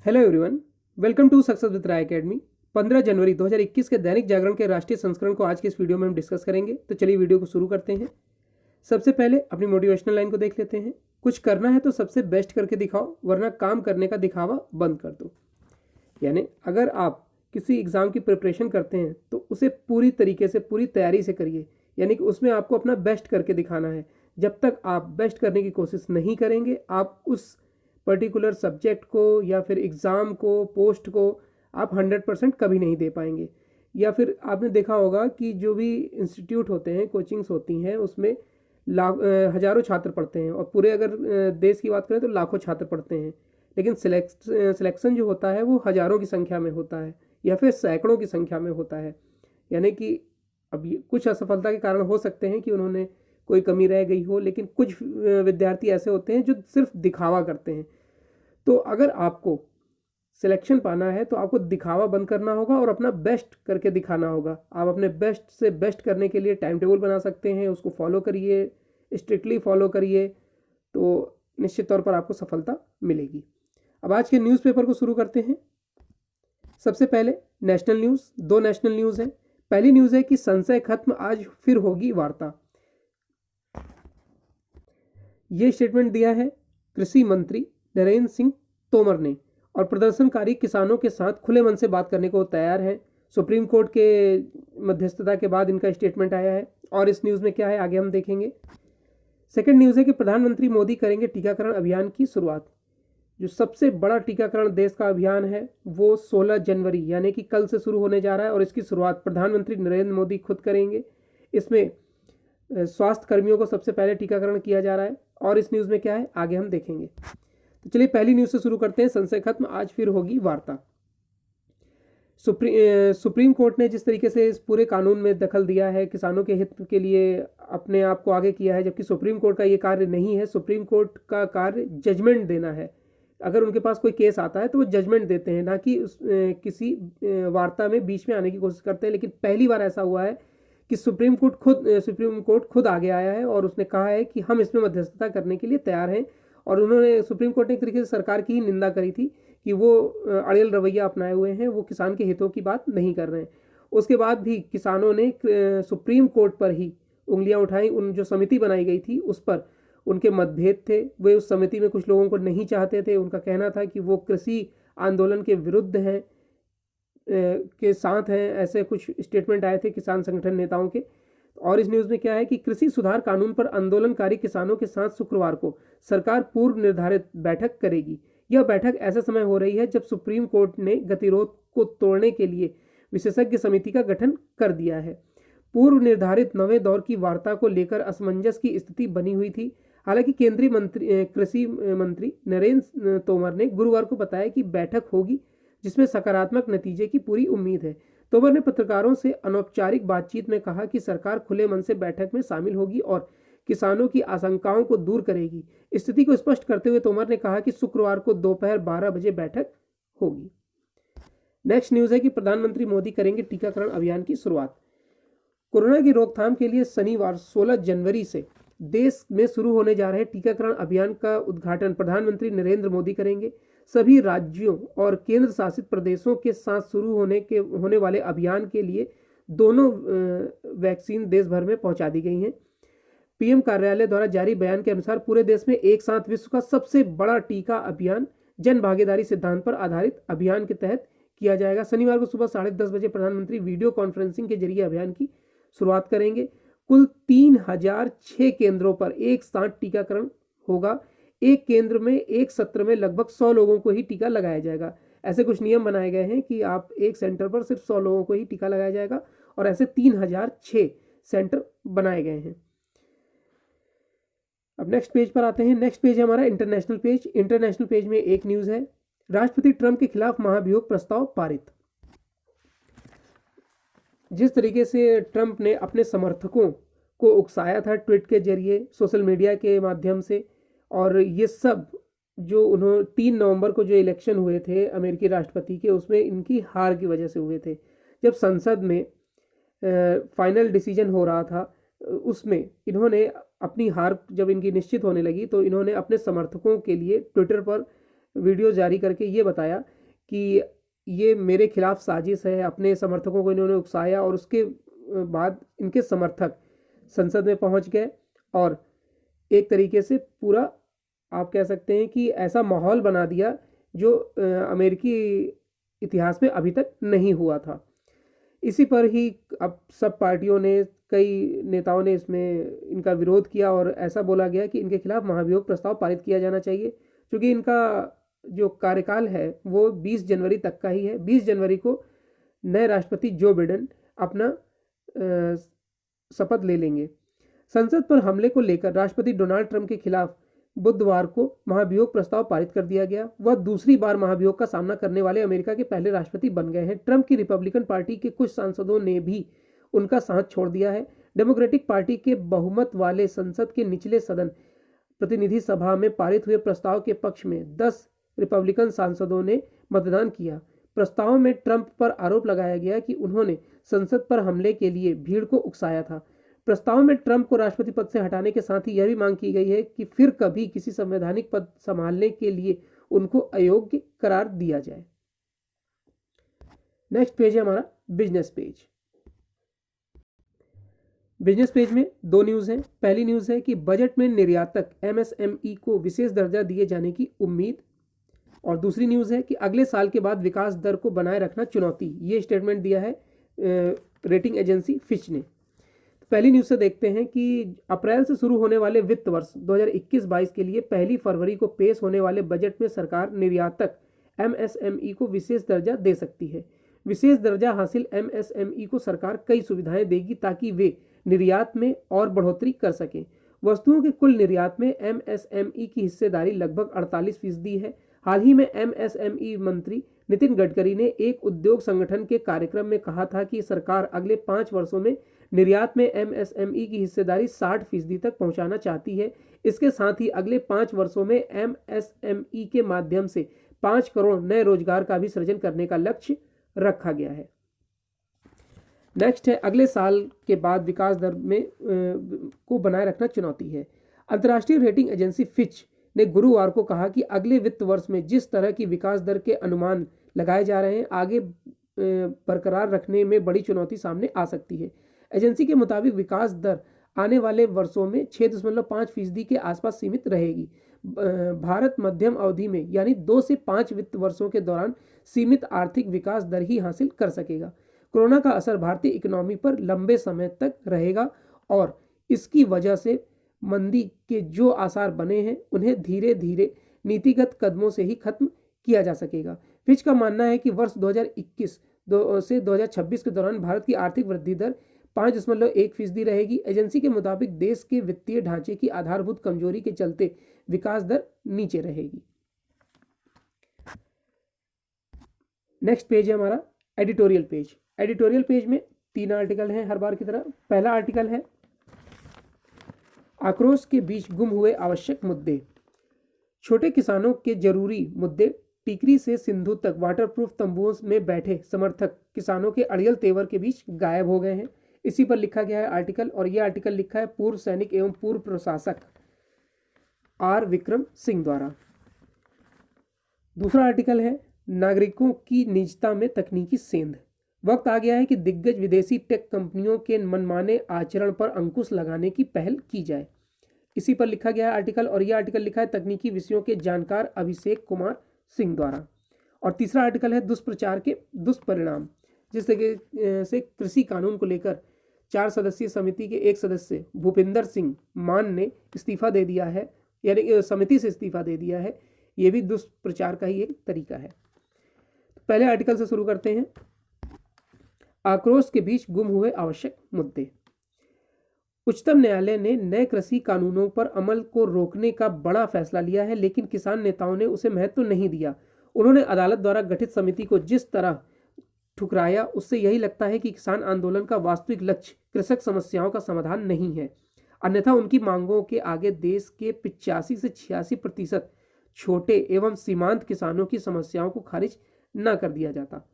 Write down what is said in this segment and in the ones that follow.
Hello everyone, welcome to success with Rai academy. 15 जनवरी 2021 के दैनिक जागरण के राष्ट्रीय संस्करण को आज के इस वीडियो में हम डिस्कस करेंगे। तो चलिए वीडियो को शुरू करते हैं। सबसे पहले अपनी मोटिवेशनल लाइन को देख लेते हैं। कुछ करना है तो सबसे बेस्ट करके दिखाओ, वरना काम करने का दिखावा बंद कर दो। यानी अगर आप किसी एग्ज़ाम की प्रिपरेशन करते हैं तो उसे पूरी तरीके से, पूरी तैयारी से करिए। यानी कि उसमें आपको अपना बेस्ट करके दिखाना है। जब तक आप बेस्ट करने की कोशिश नहीं करेंगे, आप उस पर्टिकुलर सब्जेक्ट को या फिर एग्ज़ाम को, पोस्ट को आप 100% कभी नहीं दे पाएंगे। या फिर आपने देखा होगा कि जो भी इंस्टीट्यूट होते हैं, कोचिंग्स होती हैं, उसमें हज़ारों छात्र पढ़ते हैं और पूरे अगर देश की बात करें तो लाखों छात्र पढ़ते हैं। लेकिन सिलेक्शन जो होता है वो हज़ारों की संख्या में होता है या फिर सैकड़ों की संख्या में होता है। यानी कि अब ये कुछ असफलता के कारण हो सकते हैं कि उन्होंने कोई कमी रह गई हो, लेकिन कुछ विद्यार्थी ऐसे होते हैं जो सिर्फ दिखावा करते हैं। तो अगर आपको सिलेक्शन पाना है तो आपको दिखावा बंद करना होगा और अपना बेस्ट करके दिखाना होगा। आप अपने बेस्ट से बेस्ट करने के लिए टाइम टेबल बना सकते हैं, उसको फॉलो करिए, स्ट्रिक्टली फॉलो करिए, तो निश्चित तौर पर आपको सफलता मिलेगी। अब आज के न्यूज़पेपर को शुरू करते हैं। सबसे पहले नेशनल न्यूज़, दो नेशनल न्यूज़ हैं। पहली न्यूज़ है कि संशय खत्म, आज फिर होगी वार्ता। ये स्टेटमेंट दिया है कृषि मंत्री नरेंद्र सिंह तोमर ने, और प्रदर्शनकारी किसानों के साथ खुले मन से बात करने को तैयार हैं। सुप्रीम कोर्ट के मध्यस्थता के बाद इनका स्टेटमेंट आया है। और इस न्यूज़ में क्या है आगे हम देखेंगे। सेकंड न्यूज़ है कि प्रधानमंत्री मोदी करेंगे टीकाकरण अभियान की शुरुआत। जो सबसे बड़ा टीकाकरण देश का अभियान है वो 16 जनवरी यानी कि कल से शुरू होने जा रहा है और इसकी शुरुआत प्रधानमंत्री नरेंद्र मोदी खुद करेंगे। इसमें स्वास्थ्य कर्मियों को सबसे पहले टीकाकरण किया जा रहा है। और इस न्यूज़ में क्या है आगे हम देखेंगे। तो चलिए पहली न्यूज़ से शुरू करते हैं। संशय खत्म, आज फिर होगी वार्ता। सुप्रीम कोर्ट ने जिस तरीके से इस पूरे कानून में दखल दिया है, किसानों के हित के लिए अपने आप को आगे किया है, जबकि सुप्रीम कोर्ट का ये कार्य नहीं है। सुप्रीम कोर्ट का कार्य जजमेंट देना है। अगर उनके पास कोई केस आता है तो वो जजमेंट देते हैं, ना कि किसी वार्ता में बीच में आने की कोशिश करते हैं। लेकिन पहली बार ऐसा हुआ है कि सुप्रीम कोर्ट खुद आगे आया है और उसने कहा है कि हम इसमें मध्यस्थता करने के लिए तैयार हैं। और उन्होंने, सुप्रीम कोर्ट ने एक तरीके से सरकार की ही निंदा करी थी कि वो अड़ियल रवैया अपनाए हुए हैं, वो किसान के हितों की बात नहीं कर रहे हैं। उसके बाद भी किसानों ने सुप्रीम कोर्ट पर ही उंगलियां उठाई। उन जो समिति बनाई गई थी उस पर उनके मतभेद थे। वे उस समिति में कुछ लोगों को नहीं चाहते थे। उनका कहना था कि वो कृषि आंदोलन के विरुद्ध हैं, के साथ हैं। ऐसे कुछ स्टेटमेंट आए थे किसान संगठन नेताओं के। और इस न्यूज़ में क्या है कि कृषि सुधार कानून पर आंदोलनकारी किसानों के साथ शुक्रवार को सरकार पूर्व निर्धारित बैठक करेगी। यह बैठक ऐसे समय हो रही है जब सुप्रीम कोर्ट ने गतिरोध को तोड़ने के लिए विशेषज्ञ समिति का गठन कर दिया है। पूर्व निर्धारित नवे दौर की वार्ता को लेकर असमंजस की स्थिति बनी हुई थी। हालांकि केंद्रीय कृषि मंत्री नरेंद्र तोमर ने गुरुवार को बताया कि बैठक होगी जिसमें सकारात्मक नतीजे की पूरी उम्मीद है। तोमर ने पत्रकारों से अनौपचारिक बातचीत में कहा कि सरकार खुले मन से बैठक में शामिल होगी और किसानों की आशंकाओं को दूर करेगी। स्थिति को स्पष्ट करते हुए तोमर ने कहा कि शुक्रवार को दोपहर 12 बजे बैठक होगी। नेक्स्ट न्यूज़ है कि प्रधानमंत्री मोदी करेंगे टीकाकरण अभियान की शुरुआत। कोरोना की रोकथाम के लिए शनिवार 16 जनवरी से देश में शुरू होने जा रहे टीकाकरण अभियान का उद्घाटन प्रधानमंत्री नरेंद्र मोदी करेंगे। सभी राज्यों और केंद्र शासित प्रदेशों के साथ शुरू होने वाले अभियान के लिए दोनों वैक्सीन देश भर में पहुंचा दी गई हैं। पीएम कार्यालय द्वारा जारी बयान के अनुसार पूरे देश में एक साथ विश्व का सबसे बड़ा टीका अभियान जन भागीदारी सिद्धांत पर आधारित अभियान के तहत किया जाएगा। शनिवार को सुबह 10:30 बजे प्रधानमंत्री वीडियो कॉन्फ्रेंसिंग के जरिए अभियान की शुरुआत करेंगे। कुल 3006 केंद्रों पर एक साथ टीकाकरण होगा। एक केंद्र में एक सत्र में लगभग 100 लोगों को ही टीका लगाया जाएगा। ऐसे कुछ नियम बनाए गए हैं कि आप एक सेंटर पर सिर्फ 100 लोगों को ही टीका लगाया जाएगा और ऐसे 3006 सेंटर बनाए गए हैं। अब नेक्स्ट पेज पर आते हैं। नेक्स्ट पेज है हमारा इंटरनेशनल पेज। इंटरनेशनल पेज में एक न्यूज़ है, राष्ट्रपति ट्रंप के खिलाफ महाभियोग प्रस्ताव पारित। जिस तरीके से ट्रंप ने अपने समर्थकों को उकसाया था ट्वीट के जरिए, सोशल मीडिया के माध्यम से, और ये सब जो उन्होंने 3 नवंबर को जो इलेक्शन हुए थे अमेरिकी राष्ट्रपति के, उसमें इनकी हार की वजह से हुए थे। जब संसद में फाइनल डिसीजन हो रहा था उसमें इन्होंने अपनी हार जब इनकी निश्चित होने लगी तो इन्होंने अपने समर्थकों के लिए ट्विटर पर वीडियो जारी करके ये बताया कि ये मेरे खिलाफ साजिश है, अपने समर्थकों को इन्होंने उकसाया, और उसके बाद इनके समर्थक संसद में पहुंच गए और एक तरीके से पूरा आप कह सकते हैं कि ऐसा माहौल बना दिया जो अमेरिकी इतिहास में अभी तक नहीं हुआ था। इसी पर ही अब सब पार्टियों ने, कई नेताओं ने इसमें इनका विरोध किया और ऐसा बोला गया कि इनके खिलाफ महाभियोग प्रस्ताव पारित किया जाना चाहिए, क्योंकि इनका जो कार्यकाल है वो 20 जनवरी तक का ही है। 20 जनवरी को नए राष्ट्रपति जो बिडेन अपना शपथ ले लेंगे। संसद पर हमले को लेकर राष्ट्रपति डोनाल्ड ट्रंप के खिलाफ बुधवार को महाभियोग प्रस्ताव पारित कर दिया गया। वह दूसरी बार महाभियोग का सामना करने वाले अमेरिका के पहले राष्ट्रपति बन गए हैं। ट्रंप की रिपब्लिकन पार्टी के कुछ सांसदों ने भी उनका साथ छोड़ दिया है। डेमोक्रेटिक पार्टी के बहुमत वाले संसद के निचले सदन प्रतिनिधि सभा में पारित हुए प्रस्ताव के पक्ष में 10 रिपब्लिकन सांसदों ने मतदान किया। प्रस्ताव में ट्रंप पर आरोप लगाया गया कि उन्होंने संसद पर हमले के लिए भीड़ को उकसाया था। प्रस्ताव में ट्रंप को राष्ट्रपति पद से हटाने के साथ ही यह भी मांग की गई है कि फिर कभी किसी संवैधानिक पद संभालने के लिए उनको अयोग्य करार दिया जाए। नेक्स्ट पेज है हमारा बिजनेस पेज। बिजनेस पेज में दो न्यूज़ हैं। पहली न्यूज़ है कि बजट में निर्यातक एमएसएमई को विशेष दर्जा दिए जाने की उम्मीद, और दूसरी न्यूज़ है कि अगले साल के बाद विकास दर को बनाए रखना चुनौती। ये स्टेटमेंट दिया है रेटिंग एजेंसी फिच ने। पहली न्यूज़ से देखते हैं कि अप्रैल से शुरू होने वाले वित्त वर्ष 2021-22 के लिए 1 फरवरी को पेश होने वाले बजट में सरकार निर्यातक एमएसएमई को विशेष दर्जा दे सकती है। विशेष दर्जा हासिल एमएसएमई को सरकार कई सुविधाएं देगी ताकि वे निर्यात में और बढ़ोतरी कर सकें। वस्तुओं के कुल निर्यात में एमएसएमई की हिस्सेदारी लगभग 48% है। हाल ही में एमएसएमई मंत्री नितिन गडकरी ने एक उद्योग संगठन के कार्यक्रम में कहा था कि सरकार अगले 5 वर्षों में निर्यात में एमएसएमई की हिस्सेदारी 60% तक पहुंचाना चाहती है। इसके साथ ही अगले 5 वर्षों में एमएसएमई के माध्यम से 5 करोड़ नए रोजगार का भी सृजन करने का लक्ष्य रखा गया है। नेक्स्ट है अगले साल के बाद विकास दर में को बनाए रखना चुनौती है। अंतर्राष्ट्रीय रेटिंग एजेंसी फिच ने गुरुवार को कहा कि अगले वित्त वर्ष में जिस तरह की विकास दर के अनुमान लगाए जा रहे हैं, आगे बरकरार रखने में बड़ी चुनौती सामने आ सकती है। एजेंसी के मुताबिक विकास दर आने वाले वर्षों में 6.5% के आसपास सीमित रहेगी। भारत मध्यम अवधि में यानी 2 से 5 वित्त वर्षों के दौरान सीमित आर्थिक विकास दर ही हासिल कर सकेगा। कोरोना का असर भारतीय इकोनॉमी पर लंबे समय तक रहेगा और इसकी वजह से मंदी के जो आसार बने हैं उन्हें धीरे धीरे नीतिगत कदमों से ही खत्म किया जा सकेगा। फिच का मानना है कि वर्ष 2021 से 2026 के दौरान भारत की आर्थिक वृद्धि दर 5.1% रहेगी। एजेंसी के मुताबिक देश के वित्तीय ढांचे की आधारभूत कमजोरी के चलते विकास दर नीचे रहेगी। नेक्स्ट पेज है हमारा एडिटोरियल पेज। एडिटोरियल पेज में 3 आर्टिकल हैं हर बार की तरह। पहला आर्टिकल है आक्रोश के बीच गुम हुए आवश्यक मुद्दे। छोटे किसानों के जरूरी मुद्दे टिकरी से सिंधु तक वाटरप्रूफ तंबुओं में बैठे समर्थक किसानों के अड़ियल तेवर के बीच गायब हो गए हैं। इसी पर लिखा गया है आर्टिकल, और यह आर्टिकल लिखा है पूर्व सैनिक एवं पूर्व प्रशासक आर विक्रम सिंह द्वारा। दूसरा आर्टिकल है नागरिकों की निजता में तकनीकी सेंध। वक्त आ गया है कि दिग्गज विदेशी टेक कंपनियों के मनमाने आचरण पर अंकुश लगाने की पहल की जाए। इसी पर लिखा गया है आर्टिकल, और यह आर्टिकल लिखा है तकनीकी विषयों के जानकार अभिषेक कुमार सिंह द्वारा। और तीसरा आर्टिकल है दुष्प्रचार के दुष्परिणाम, जिस तरीके से कृषि कानून को लेकर 4 सदस्यीय समिति के एक सदस्य भूपिंदर सिंह मान ने इस्तीफा दे दिया है, यानी समिति से इस्तीफा दे दिया है। ये भी दुष्प्रचार का ही एक तरीका है। पहले आर्टिकल से शुरू करते हैं। आक्रोश के बीच गुम हुए आवश्यक मुद्दे। उच्चतम न्यायालय ने नए कृषि कानूनों पर अमल को रोकने का बड़ा फैसला लिया है, लेकिन किसान नेताओं ने उसे महत्व नहीं दिया। उन्होंने अदालत द्वारा गठित समिति को जिस तरह ठुकराया, उससे यही लगता है कि किसान आंदोलन का वास्तविक लक्ष्य कृषक समस्याओं का समाधान नहीं है, अन्यथा उनकी मांगों के आगे देश के 85 से 86% छोटे एवं सीमांत किसानों की समस्याओं को खारिज न कर दिया जाता।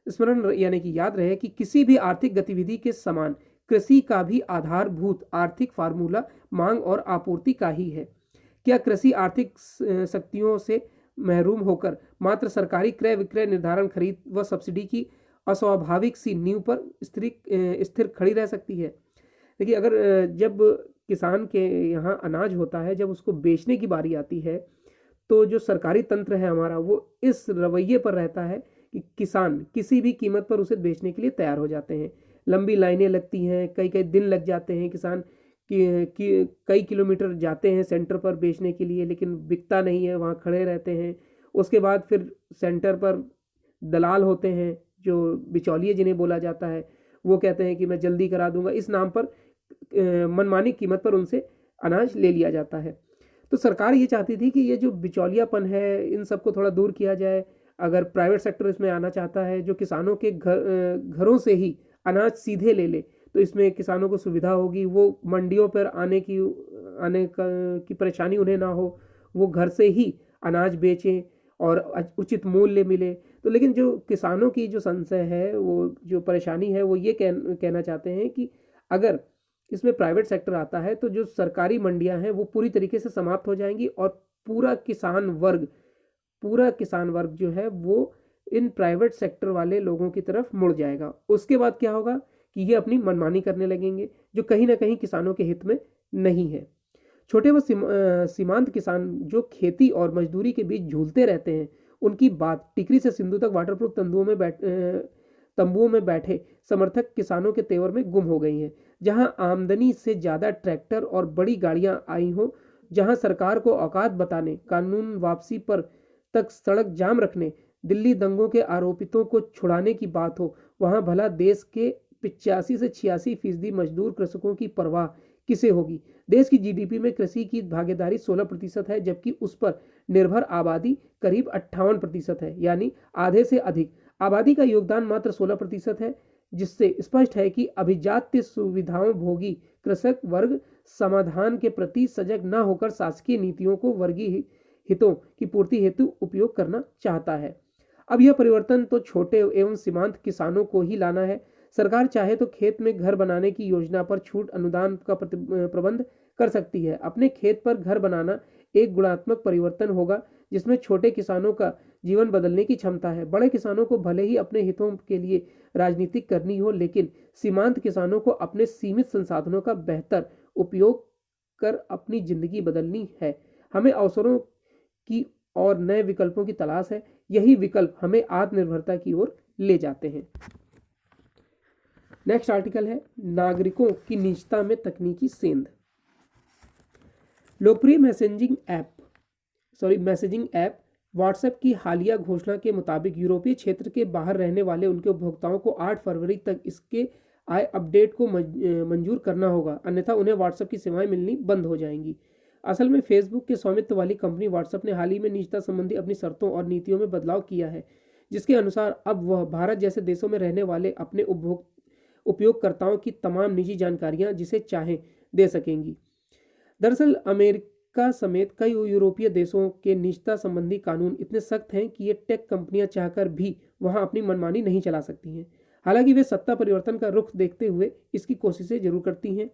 स्मरण यानी कि याद रहे कि किसी भी आर्थिक गतिविधि के समान कृषि का भी आधारभूत आर्थिक फार्मूला मांग और आपूर्ति का ही है। क्या कृषि आर्थिक शक्तियों से महरूम होकर मात्र सरकारी क्रय विक्रय निर्धारण, खरीद व सब्सिडी की अस्वाभाविक सी नींव पर स्थिर खड़ी रह सकती है। देखिए, अगर जब किसान के यहाँ अनाज होता है, जब उसको बेचने की बारी आती है, तो जो सरकारी तंत्र है हमारा, वो इस रवैये पर रहता है कि किसान किसी भी कीमत पर उसे बेचने के लिए तैयार हो जाते हैं। लंबी लाइनें लगती हैं, कई कई दिन लग जाते हैं, किसान कि कई किलोमीटर जाते हैं सेंटर पर बेचने के लिए, लेकिन बिकता नहीं है, वहाँ खड़े रहते हैं। उसके बाद फिर सेंटर पर दलाल होते हैं, जो बिचौलिए जिन्हें बोला जाता है, वो कहते हैं कि मैं जल्दी करा दूंगा, इस नाम पर मनमानी कीमत पर उनसे अनाज ले लिया जाता है। तो सरकार ये चाहती थी कि ये जो बिचौलियापन है, इन सबको थोड़ा दूर किया जाए। अगर प्राइवेट सेक्टर इसमें आना चाहता है, जो किसानों के घरों से ही अनाज सीधे ले ले, तो इसमें किसानों को सुविधा होगी, वो मंडियों पर आने की परेशानी उन्हें ना हो, वो घर से ही अनाज बेचें और उचित मूल्य मिले। तो लेकिन जो किसानों की जो संशय है, वो जो परेशानी है, वो ये कहना चाहते हैं कि अगर इसमें प्राइवेट सेक्टर आता है तो जो सरकारी मंडियां हैं वो पूरी तरीके से समाप्त हो जाएंगी और पूरा किसान वर्ग जो है वो इन प्राइवेट सेक्टर वाले लोगों की तरफ मुड़ जाएगा। उसके बाद क्या होगा कि ये अपनी मनमानी करने लगेंगे, जो कहीं ना कहीं किसानों के हित में नहीं है। छोटे व सीमांत किसान जो खेती और मजदूरी के बीच झूलते रहते हैं, उनकी बात टिकरी से सिंधु तक वाटरप्रूफ तंबुओं में बैठे समर्थक किसानों के तेवर में गुम हो गई हैं। जहां आमदनी से ज़्यादा ट्रैक्टर और बड़ी गाड़ियां आई हों, जहां सरकार को औकात बताने, कानून वापसी पर तक सड़क जाम रखने, दिल्ली दंगों के आरोपितों को छुड़ाने की बात हो, वहां भला देश के 85 से 86% मजदूर कृषकों की परवाह किसे होगी। देश की जीडीपी में कृषि की भागीदारी 16% है, जबकि उस पर निर्भर आबादी करीब 58% है, यानी आधे से अधिक आबादी का योगदान मात्र 16% है, जिससे स्पष्ट है कि अभिजात्य सुविधाओं भोगी कृषक वर्ग समाधान के प्रति सजग न होकर शासकीय नीतियों को वर्गीय हितों की पूर्ति हेतु उपयोग करना चाहता है। अब यह परिवर्तन तो छोटे एवं सीमांत किसानों को ही लाना है। सरकार चाहे तो खेत में घर बनाने की योजना पर छूट अनुदान का प्रबंध कर सकती है। अपने खेत पर घर बनाना एक गुणात्मक परिवर्तन होगा, जिसमें छोटे किसानों का जीवन बदलने की क्षमता है। बड़े किसानों को भले ही अपने हितों के लिए राजनीति करनी हो, लेकिन सीमांत किसानों को अपने सीमित संसाधनों का बेहतर उपयोग कर अपनी जिंदगी बदलनी है। हमें अवसरों की और नए विकल्पों की तलाश है। यही विकल्प हमें आत्मनिर्भरता की ओर ले जाते हैं। नेक्स्ट आर्टिकल है नागरिकों की निजता में तकनीकी सेंध। लोकप्रिय मैसेजिंग ऐप व्हाट्सएप की हालिया घोषणा के मुताबिक यूरोपीय क्षेत्र के बाहर रहने वाले उनके उपभोक्ताओं को 8 फरवरी तक इसके आय अपडेट को मंजूर करना होगा, अन्यथा उन्हें व्हाट्सएप की सेवाएं मिलनी बंद हो जाएंगी। असल में फेसबुक के स्वामित्व वाली कंपनी व्हाट्सएप ने हाल ही में निजता संबंधी अपनी शर्तों और नीतियों में बदलाव किया है, जिसके अनुसार अब वह भारत जैसे देशों में रहने वाले अपने उपयोगकर्ताओं की तमाम निजी जानकारियां जिसे चाहें दे सकेंगी। दरअसल अमेरिका समेत कई यूरोपीय देशों के निजता संबंधी कानून इतने सख्त हैं कि ये टेक कंपनियां चाहकर भी वहां अपनी मनमानी नहीं चला सकती हैं। हालांकि वे सत्ता परिवर्तन का रुख देखते हुए इसकी कोशिशें जरूर करती हैं।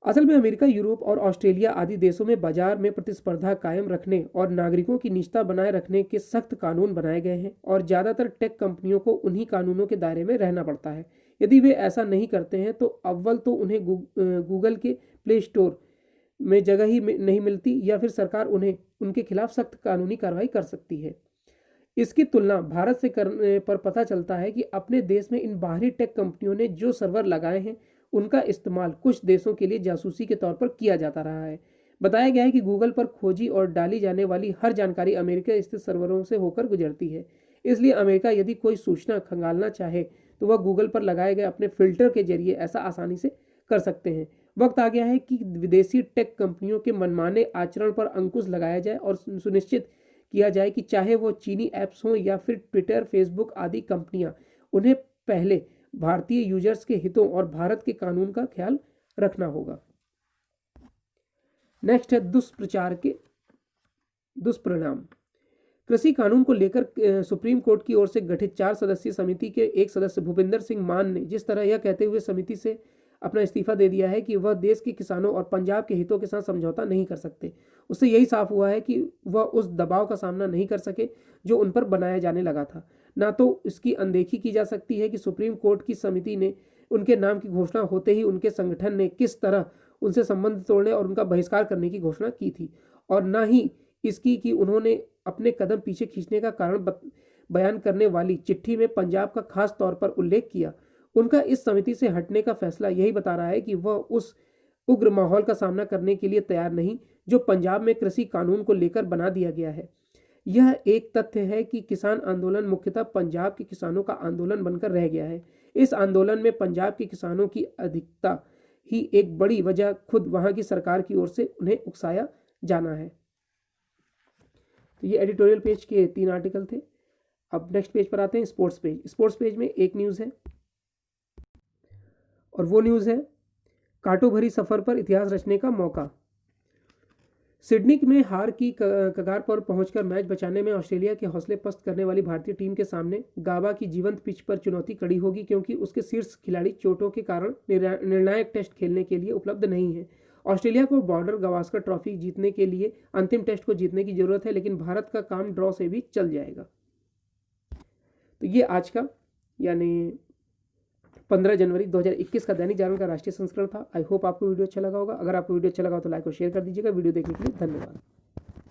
असल में अमेरिका, यूरोप और ऑस्ट्रेलिया आदि देशों में बाजार में प्रतिस्पर्धा कायम रखने और नागरिकों की निजता बनाए रखने के सख्त कानून बनाए गए हैं और ज़्यादातर टेक कंपनियों को उन्हीं कानूनों के दायरे में रहना पड़ता है। यदि वे ऐसा नहीं करते हैं तो अव्वल तो उन्हें गूगल के प्ले स्टोर में जगह ही नहीं मिलती, या फिर सरकार उन्हें उनके खिलाफ सख्त कानूनी कार्रवाई कर सकती है। इसकी तुलना भारत से करने पर पता चलता है कि अपने देश में इन बाहरी टेक कंपनियों ने जो सर्वर लगाए हैं उनका इस्तेमाल कुछ देशों के लिए जासूसी के तौर पर किया जाता रहा है। बताया गया है कि गूगल पर खोजी और डाली जाने वाली हर जानकारी अमेरिका स्थित सर्वरों से होकर गुजरती है। इसलिए अमेरिका यदि कोई सूचना खंगालना चाहे तो वह गूगल पर लगाए गए अपने फिल्टर के जरिए ऐसा आसानी से कर सकते हैं। वक्त आ गया है कि विदेशी टेक कंपनियों के मनमाने आचरण पर अंकुश लगाया जाए और सुनिश्चित किया जाए कि चाहे वो चीनी ऐप्स हों या फिर ट्विटर, फेसबुक आदि कंपनियां, उन्हें पहले भारतीय यूजर्स के हितों और भारत के कानून का ख्याल रखना होगा। नेक्स्ट है दुष्प्रचार के दुष्परिणाम। कृषि कानून को लेकर सुप्रीम कोर्ट की ओर से गठित 4 सदस्यीय समिति के एक सदस्य भूपिंदर सिंह मान ने जिस तरह यह कहते हुए समिति से अपना इस्तीफा दे दिया है कि वह देश के किसानों और पंजाब के हितों के साथ समझौता नहीं कर सकते। उससे यही साफ हुआ है कि वह उस दबाव का सामना नहीं कर सके जो उन पर बनाया जाने लगा था। ना तो इसकी अनदेखी की जा सकती है कि सुप्रीम कोर्ट की समिति ने उनके नाम की घोषणा होते ही उनके संगठन ने किस तरह उनसे संबंध तोड़ने और उनका बहिष्कार करने की घोषणा की थी, और न ही इसकी कि उन्होंने अपने कदम पीछे खींचने का कारण बयान करने वाली चिट्ठी में पंजाब का खास तौर पर उल्लेख किया। उनका इस समिति से हटने का फैसला यही बता रहा है कि वह उस उग्र माहौल का सामना करने के लिए तैयार नहीं जो पंजाब में कृषि कानून को लेकर बना दिया गया है। यह एक तथ्य है कि किसान आंदोलन मुख्यतः पंजाब के किसानों का आंदोलन बनकर रह गया है। इस आंदोलन में पंजाब के किसानों की अधिकता ही एक बड़ी वजह खुद वहां की सरकार की ओर से उन्हें उकसाया जाना है। तो ये एडिटोरियल पेज के 3 आर्टिकल थे। अब नेक्स्ट पेज पर आते हैं, स्पोर्ट्स पेज। स्पोर्ट्स पेज में एक न्यूज़ है और वो न्यूज़ है कांटों भरी सफर पर इतिहास रचने का मौका। सिडनी में हार की कगार पर पहुंचकर मैच बचाने में ऑस्ट्रेलिया के हौसले पस्त करने वाली भारतीय टीम के सामने गाबा की जीवंत पिच पर चुनौती कड़ी होगी, क्योंकि उसके शीर्ष खिलाड़ी चोटों के कारण निर्णायक टेस्ट खेलने के लिए उपलब्ध नहीं है। ऑस्ट्रेलिया को बॉर्डर गावस्कर ट्रॉफी जीतने के लिए अंतिम टेस्ट को जीतने की जरूरत है, लेकिन भारत का काम ड्रॉ से भी चल जाएगा। तो ये आज का यानी 15 जनवरी 2021 का दैनिक जागरण का राष्ट्रीय संस्करण था। आई होप आपको वीडियो अच्छा लगा होगा। अगर आपको वीडियो अच्छा लगा हो तो लाइक और शेयर कर दीजिएगा। वीडियो देखने के लिए धन्यवाद।